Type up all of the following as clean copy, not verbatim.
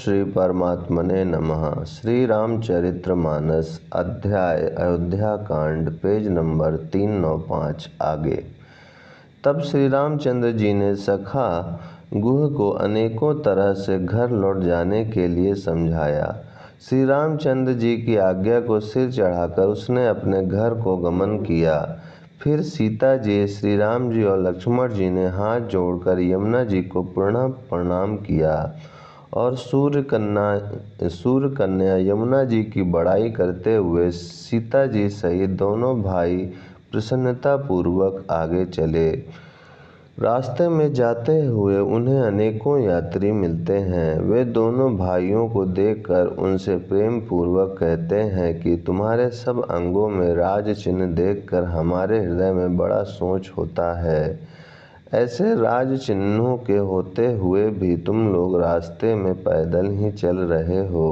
श्री परमात्मने नमः। श्री रामचरितमानस अध्याय अयोध्या कांड, पेज नंबर 395 आगे। तब श्री रामचंद्र जी ने सखा गुह को अनेकों तरह से घर लौट जाने के लिए समझाया। श्री रामचंद्र जी की आज्ञा को सिर चढ़ाकर उसने अपने घर को गमन किया। फिर सीता जी, श्री राम जी और लक्ष्मण जी ने हाथ जोड़कर यमुना जी को पुनः प्रणाम किया और सूर्य कन्या यमुना जी की बड़ाई करते हुए सीता जी सहित दोनों भाई प्रसन्नतापूर्वक आगे चले। रास्ते में जाते हुए उन्हें अनेकों यात्री मिलते हैं। वे दोनों भाइयों को देखकर उनसे प्रेम पूर्वक कहते हैं कि तुम्हारे सब अंगों में राज चिन्ह देखकर हमारे हृदय में बड़ा सोच होता है। ऐसे राज चिन्हों के होते हुए भी तुम लोग रास्ते में पैदल ही चल रहे हो।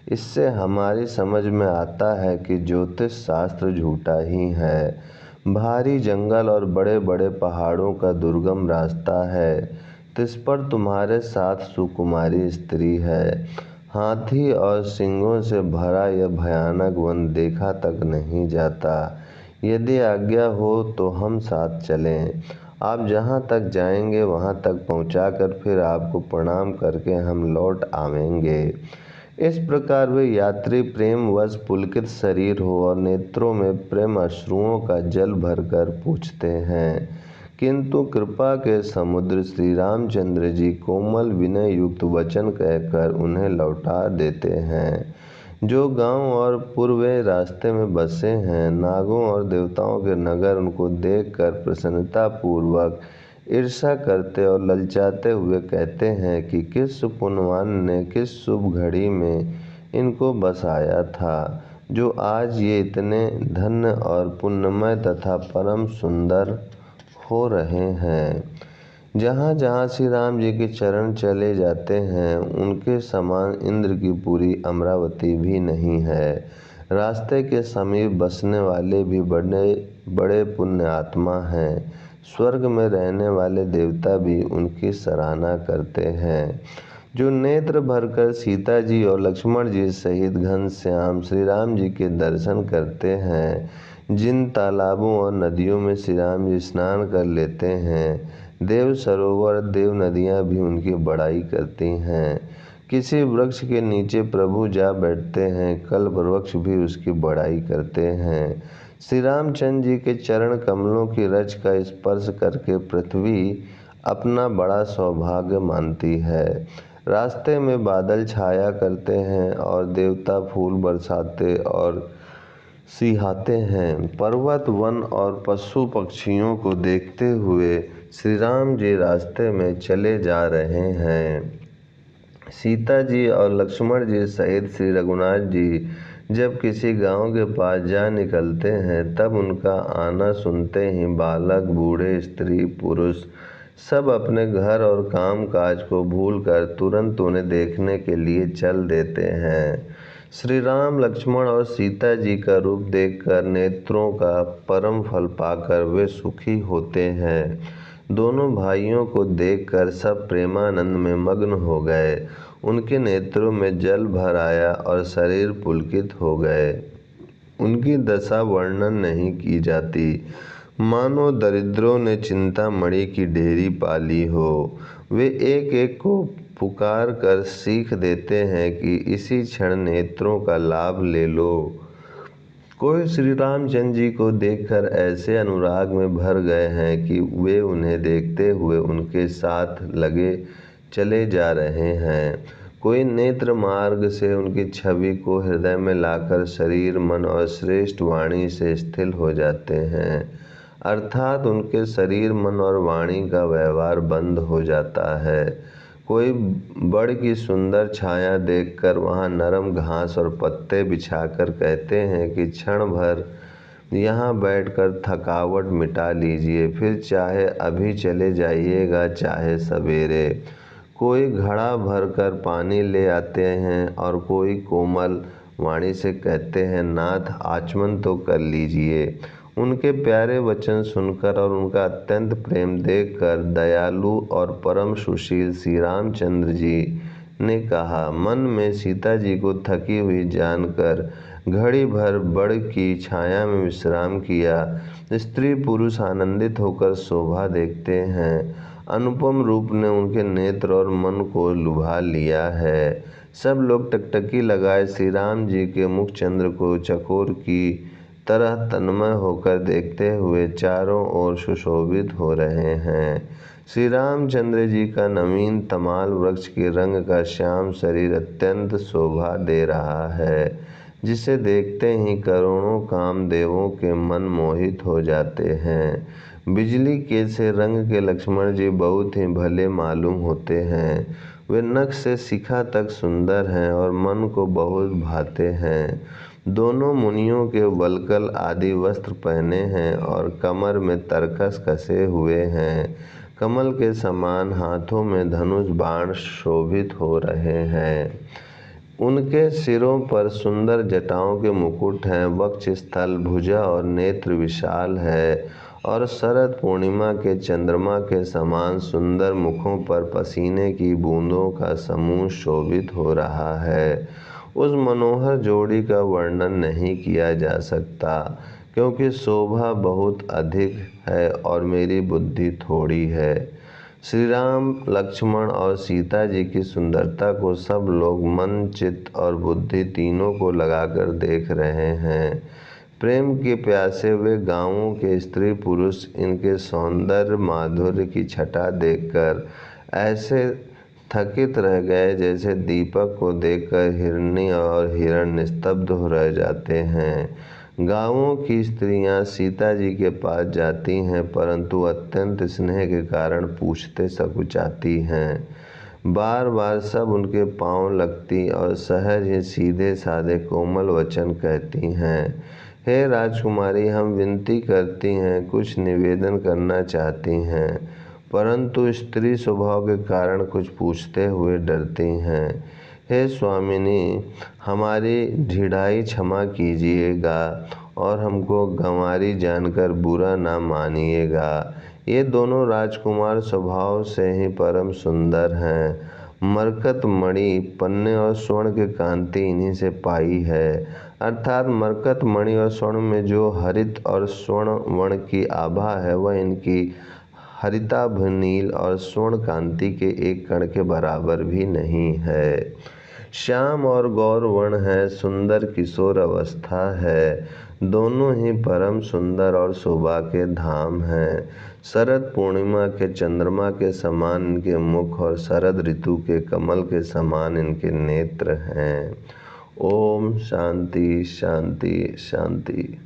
इससे हमारी समझ में आता है कि ज्योतिष शास्त्र झूठा ही है। भारी जंगल और बड़े बड़े पहाड़ों का दुर्गम रास्ता है। तिस पर तुम्हारे साथ सुकुमारी स्त्री है। हाथी और सिंहों से भरा यह भयानक वन देखा तक नहीं जाता। यदि आज्ञा हो तो हम साथ चलें। आप जहाँ तक जाएंगे वहाँ तक पहुँचाकर फिर आपको प्रणाम करके हम लौट आवेंगे। इस प्रकार वे यात्री प्रेमवश पुलकित शरीर हो और नेत्रों में प्रेम अश्रुओं का जल भरकर पूछते हैं, किंतु कृपा के समुद्र श्री रामचंद्र जी कोमल विनय युक्त वचन कहकर उन्हें लौटा देते हैं। जो गांव और पूर्वे रास्ते में बसे हैं, नागों और देवताओं के नगर उनको देखकर प्रसन्नता पूर्वक ईर्ष्या करते और ललचाते हुए कहते हैं कि किस पुण्यवान ने किस शुभ घड़ी में इनको बसाया था, जो आज ये इतने धन्य और पुण्यमय तथा परम सुंदर हो रहे हैं। जहाँ जहाँ श्री राम जी के चरण चले जाते हैं, उनके समान इंद्र की पूरी अमरावती भी नहीं है। रास्ते के समीप बसने वाले भी बड़े बड़े पुण्य आत्मा हैं। स्वर्ग में रहने वाले देवता भी उनकी सराहना करते हैं। जो नेत्र भरकर सीता जी और लक्ष्मण जी सहित घनश्याम श्री राम जी के दर्शन करते हैं, जिन तालाबों और नदियों में श्री राम जी स्नान कर लेते हैं, देव सरोवर देव नदियाँ भी उनकी बड़ाई करती हैं। किसी वृक्ष के नीचे प्रभु जा बैठते हैं, कल्प वृक्ष भी उसकी बड़ाई करते हैं। श्री रामचंद्र जी के चरण कमलों की रज का स्पर्श करके पृथ्वी अपना बड़ा सौभाग्य मानती है। रास्ते में बादल छाया करते हैं और देवता फूल बरसाते और सिहाते हैं। पर्वत वन और पशु पक्षियों को देखते हुए श्री राम जी रास्ते में चले जा रहे हैं। सीता जी और लक्ष्मण जी सहित श्री रघुनाथ जी जब किसी गांव के पास जा निकलते हैं, तब उनका आना सुनते ही बालक, बूढ़े, स्त्री, पुरुष सब अपने घर और काम काज को भूलकर तुरंत उन्हें देखने के लिए चल देते हैं। श्री राम, लक्ष्मण और सीता जी का रूप देखकर नेत्रों का परम फल पाकर वे सुखी होते हैं। दोनों भाइयों को देखकर सब प्रेमानंद में मग्न हो गए। उनके नेत्रों में जल भर आया और शरीर पुलकित हो गए। उनकी दशा वर्णन नहीं की जाती, मानो दरिद्रों ने चिंतामणि की ढेरी पाली हो। वे एक एक को पुकार कर सीख देते हैं कि इसी क्षण नेत्रों का लाभ ले लो। कोई श्री रामचंद्र जी को देखकर ऐसे अनुराग में भर गए हैं कि वे उन्हें देखते हुए उनके साथ लगे चले जा रहे हैं। कोई नेत्र मार्ग से उनकी छवि को हृदय में लाकर शरीर, मन और श्रेष्ठ वाणी से स्थिर हो जाते हैं, अर्थात उनके शरीर, मन और वाणी का व्यवहार बंद हो जाता है। कोई बड़ की सुंदर छाया देखकर वहाँ नरम घास और पत्ते बिछाकर कहते हैं कि क्षण भर यहाँ बैठकर थकावट मिटा लीजिए, फिर चाहे अभी चले जाइएगा चाहे सवेरे। कोई घड़ा भरकर पानी ले आते हैं और कोई कोमल वाणी से कहते हैं, नाथ आचमन तो कर लीजिए। उनके प्यारे वचन सुनकर और उनका अत्यंत प्रेम देखकर दयालु और परम सुशील श्री रामचंद्र जी ने कहा। मन में सीता जी को थकी हुई जानकर घड़ी भर बड़ की छाया में विश्राम किया। स्त्री पुरुष आनंदित होकर शोभा देखते हैं। अनुपम रूप ने उनके नेत्र और मन को लुभा लिया है। सब लोग टकटकी लगाए श्री राम जी के मुख चंद्र को चकोर की तरह तन्मय होकर देखते हुए चारों ओर सुशोभित हो रहे हैं। श्री रामचंद्र जी का नवीन तमाल वृक्ष के रंग का श्याम शरीर अत्यंत शोभा दे रहा है, जिसे देखते ही करोड़ों कामदेवों के मन मोहित हो जाते हैं। बिजली के से रंग के लक्ष्मण जी बहुत ही भले मालूम होते हैं। वे नख से शिखा तक सुंदर हैं और मन को बहुत भाते हैं। दोनों मुनियों के वल्कल आदि वस्त्र पहने हैं और कमर में तरकस कसे हुए हैं। कमल के समान हाथों में धनुष बाण शोभित हो रहे हैं। उनके सिरों पर सुंदर जटाओं के मुकुट हैं। वक्ष स्थल, भुजा और नेत्र विशाल है और शरद पूर्णिमा के चंद्रमा के समान सुंदर मुखों पर पसीने की बूंदों का समूह शोभित हो रहा है। उस मनोहर जोड़ी का वर्णन नहीं किया जा सकता, क्योंकि शोभा बहुत अधिक है और मेरी बुद्धि थोड़ी है। श्री राम, लक्ष्मण और सीता जी की सुंदरता को सब लोग मन, चित्त और बुद्धि तीनों को लगाकर देख रहे हैं। प्रेम के प्यासे वे गांवों के स्त्री पुरुष इनके सौंदर्य माधुर्य की छटा देखकर ऐसे थकित रह गए जैसे दीपक को देखकर हिरनी और हिरण निस्तब्ध हो रह जाते हैं। गांवों की स्त्रियां सीता जी के पास जाती हैं, परंतु अत्यंत स्नेह के कारण पूछते सकुचाती हैं। बार बार सब उनके पांव लगती और सहज ही सीधे साधे कोमल वचन कहती हैं। हे राजकुमारी, हम विनती करती हैं, कुछ निवेदन करना चाहती हैं, परंतु स्त्री स्वभाव के कारण कुछ पूछते हुए डरती हैं। हे स्वामिनी, हमारी ढिठाई क्षमा कीजिएगा और हमको गंवारी जानकर बुरा ना मानिएगा। ये दोनों राजकुमार स्वभाव से ही परम सुंदर हैं। मरकत मणि, पन्ने और स्वर्ण की कांति इन्हीं से पाई है। अर्थात मरकत मणि और स्वर्ण में जो हरित और स्वर्ण वर्ण की आभा है, वह इनकी हरिताभ नील और स्वर्ण कांति के एक कण के बराबर भी नहीं है। श्याम और गौर वर्ण है, सुंदर किशोर अवस्था है। दोनों ही परम सुंदर और शोभा के धाम हैं। शरद पूर्णिमा के चंद्रमा के समान इनके मुख और शरद ऋतु के कमल के समान इनके नेत्र हैं। ओम शांति शांति शांति।